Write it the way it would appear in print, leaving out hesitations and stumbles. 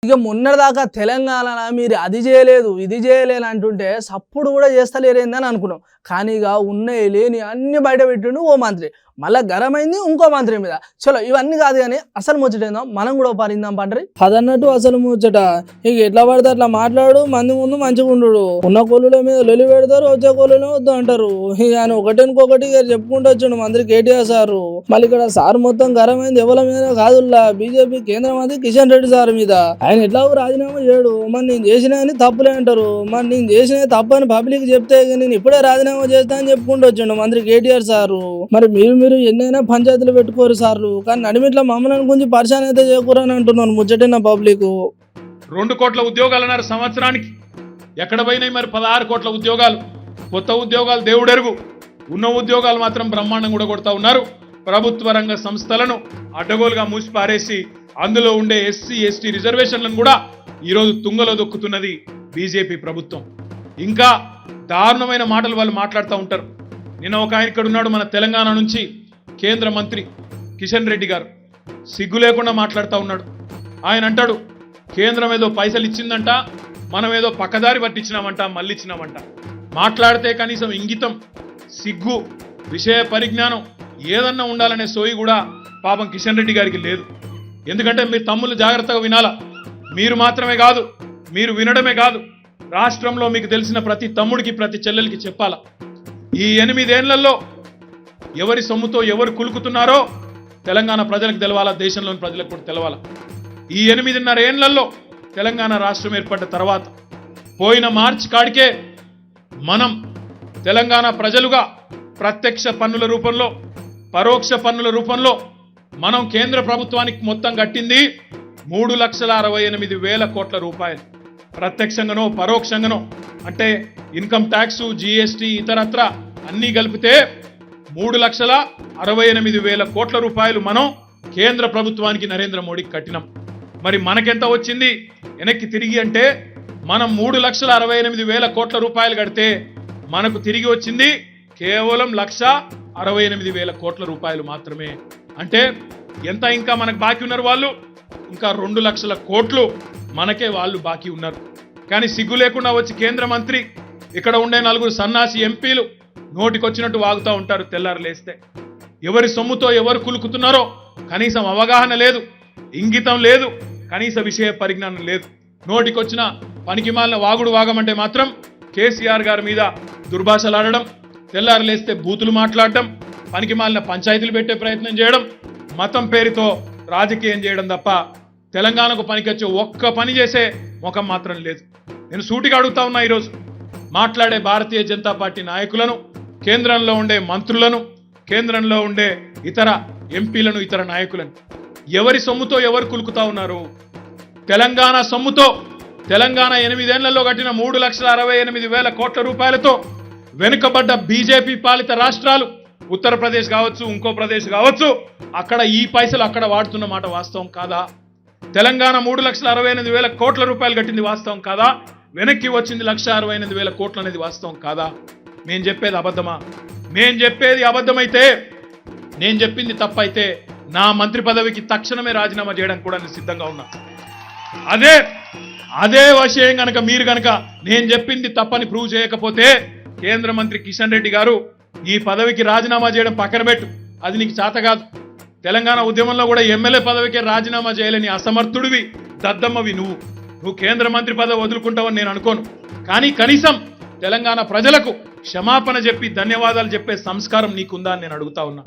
ఇక మొన్నటిదాకా తెలంగాణ మీరు అది చేయలేదు ఇది చేయలేదు అంటుంటే సప్పుడు కూడా చేస్తలేరేందని అనుకున్నాం. కానీ ఇక ఉన్నాయి లేని అన్ని బయట పెట్టిండు ఓ మంత్రి, మళ్ళీ గరమైంది ఇంకో మంత్రి మీద. చలో ఇవన్నీ కాదు కానీ అసలు ముచ్చటేందో మనం కూడా పారిందాం పండ్రి. అదన్నట్టు అసలు ముచ్చట ఇక ఎట్లా పడితే అట్లా మాట్లాడు, మంది ముందు మంచిగా ఉండు. ఉన్న కొల్లుల మీద లొలి పెడతారు, వచ్చే కొల్లునే వద్దు అంటారు. ఇక ఆయన ఒకటికొకటి చెప్పుకుంటూ వచ్చాడు మంత్రి కేటీఆర్ సారు. మళ్ళీ ఇక్కడ సార్ మొత్తం గరమైంది ఎవరి మీద కాదుల్లా, బీజేపీ కేంద్ర మంత్రి కిషన్ రెడ్డి సార్ మీద. ఆయన ఎట్లా రాజీనామా చేయడు, మరి నేను చేసినా అని తప్పులే అంటారు. మరి నేను చేసిన తప్పని పబ్లిక్ చెప్తే నేను ఇప్పుడే రాజీనామా చేస్తా అని చెప్పుకుంటూ వచ్చాడు మంత్రి కేటీఆర్ సారు. మరి మీరు ఎన్నైనా పంచాయతీలు పెట్టుకోరు సార్లు, కానీ నడిమిట్లా మమ్మల్ని గురించి పరిశాన్ అయితే చేయకూరని అంటున్నాను ముచ్చటిన పబ్లిక్. 2 కోట్ల ఉద్యోగాలు అన్నారు సంవత్సరానికి, ఎక్కడ పోయినాయి మరి 16 కోట్ల ఉద్యోగాలు? కొత్త ఉద్యోగాలు దేవుడెరుగు, ఉన్న ఉద్యోగాలు మాత్రం బ్రహ్మాండం కూడా కొడతా ఉన్నారు. ప్రభుత్వ రంగ సంస్థలను అడ్డగోలుగా మూసి పారేసి అందులో ఉండే ఎస్సీ ఎస్టీ రిజర్వేషన్లను కూడా ఈరోజు తుంగలో దొక్కుతున్నది బీజేపీ ప్రభుత్వం. ఇంకా దారుణమైన మాటలు వాళ్ళు మాట్లాడుతూ ఉంటారు. నిన్న ఒక ఆయన ఇక్కడ ఉన్నాడు, మన తెలంగాణ నుంచి కేంద్ర మంత్రి కిషన్ రెడ్డి గారు, సిగ్గు లేకుండా మాట్లాడుతూ ఉన్నాడు. ఆయన అంటాడు కేంద్రం ఏదో పైసలు ఇచ్చిందంట, మనం ఏదో పక్కదారి పట్టించినామంట, మళ్ళీ ఇచ్చినామంట. మాట్లాడితే కనీసం ఇంగితం, సిగ్గు, విషయ పరిజ్ఞానం ఏదన్నా ఉండాలనే సోయి కూడా పాపం కిషన్ రెడ్డి గారికి లేదు. ఎందుకంటే మీరు తమ్ముళ్ళు జాగ్రత్తగా వినాలా. మీరు మాత్రమే కాదు, మీరు వినడమే కాదు, రాష్ట్రంలో మీకు తెలిసిన ప్రతి తమ్ముడికి ప్రతి చెల్లెలకి చెప్పాలా. ఈ 8 ఏళ్లలో ఎవరి సొమ్ముతో ఎవరు కులుకుతున్నారో తెలంగాణ ప్రజలకు తెలవాలా, దేశంలోని ప్రజలకు కూడా తెలవాలా. ఈ 8.5 ఏళ్లలో తెలంగాణ రాష్ట్రం ఏర్పడ్డ తర్వాత పోయిన మార్చి కాడికే మనం తెలంగాణ ప్రజలుగా ప్రత్యక్ష పన్నుల రూపంలో, పరోక్ష పన్నుల రూపంలో మనం కేంద్ర ప్రభుత్వానికి మొత్తం కట్టింది 3,68,000 కోట్ల రూపాయలు. ప్రత్యక్షంగానో పరోక్షంగానో అంటే ఇన్కమ్ ట్యాక్స్, జీఎస్టీ, ఇతరత్ర అన్నీ కలిపితే 3,68,000 కోట్ల రూపాయలు మనం కేంద్ర ప్రభుత్వానికి నరేంద్ర మోడీకి కట్టినాం. మరి మనకెంత వచ్చింది వెనక్కి తిరిగి అంటే మనం 3,68,000 కోట్ల రూపాయలు కడితే మనకు తిరిగి వచ్చింది కేవలం 1,68,000 కోట్ల రూపాయలు మాత్రమే. అంటే ఎంత ఇంకా మనకు బాకీ ఉన్నారు వాళ్ళు? ఇంకా 2 లక్షల కోట్లు మనకే వాళ్ళు బాకీ ఉన్నారు. కానీ సిగ్గు లేకుండా వచ్చి కేంద్ర మంత్రి, ఇక్కడ ఉండే 4 సన్నాసి ఎంపీలు నోటికొచ్చినట్టు వాగుతూ ఉంటారు తెల్లారు లేస్తే. ఎవరి సొమ్ముతో ఎవరు కులుకుతున్నారో కనీసం అవగాహన లేదు, ఇంగితం లేదు, కనీస విషయ పరిజ్ఞానం లేదు. నోటికొచ్చిన పనికిమాలిన వాగుడు వాగమంటే మాత్రం కేసీఆర్ గారి మీద దుర్భాషలాడడం, తెల్లారు లేస్తే బూతులు మాట్లాడడం, పనికిమాలిన పంచాయతీలు పెట్టే ప్రయత్నం చేయడం, మతం పేరుతో రాజకీయం చేయడం తప్ప తెలంగాణకు పనికొచ్చే ఒక్క పని చేసే ముఖం మాత్రం లేదు. నేను సూటిగా అడుగుతా ఉన్నా ఈరోజు మాట్లాడే భారతీయ జనతా పార్టీ నాయకులను, కేంద్రంలో ఉండే మంత్రులను, కేంద్రంలో ఉండే ఇతర ఎంపీలను, ఇతర నాయకులను, ఎవరి సొమ్ముతో ఎవరు కులుకుతా ఉన్నారు? తెలంగాణ సొమ్ముతో తెలంగాణ 8 ఏళ్లలో కట్టిన 3,68,000 కోట్ల రూపాయలతో వెనుకబడ్డ బీజేపీ పాలిత రాష్ట్రాలు, ఉత్తరప్రదేశ్ కావచ్చు, ఇంకో ప్రదేశ్ కావచ్చు, అక్కడ ఈ పైసలు అక్కడ వాడుతున్న మాట వాస్తవం కాదా? తెలంగాణ 3,68,000 కోట్ల రూపాయలు కట్టింది వాస్తవం కాదా? వెనక్కి వచ్చింది 1,68,000 కోట్లు అనేది వాస్తవం కాదా? నేను చెప్పేది అబద్ధమా? నేను చెప్పేది అబద్ధమైతే, నేను చెప్పింది తప్పైతే నా మంత్రి పదవికి తక్షణమే రాజీనామా చేయడానికి కూడా నేను సిద్ధంగా ఉన్నా. అదే విషయం కనుక మీరు కనుక నేను చెప్పింది తప్పని ప్రూవ్ చేయకపోతే కేంద్ర మంత్రి కిషన్ రెడ్డి గారు ఈ పదవికి రాజీనామా చేయడం పక్కన పెట్టు, అది నీకు చేత కాదు. తెలంగాణ ఉద్యమంలో కూడా ఎమ్మెల్యే పదవికే రాజీనామా చేయలేని అసమర్థుడివి, దద్దమ్మవి నువ్వు కేంద్ర మంత్రి పదవి వదులుకుంటావని నేను అనుకోను. కానీ కనీసం తెలంగాణ ప్రజలకు క్షమాపణ చెప్పి ధన్యవాదాలు చెప్పే సంస్కారం నీకుందా అని నేను అడుగుతా ఉన్నా.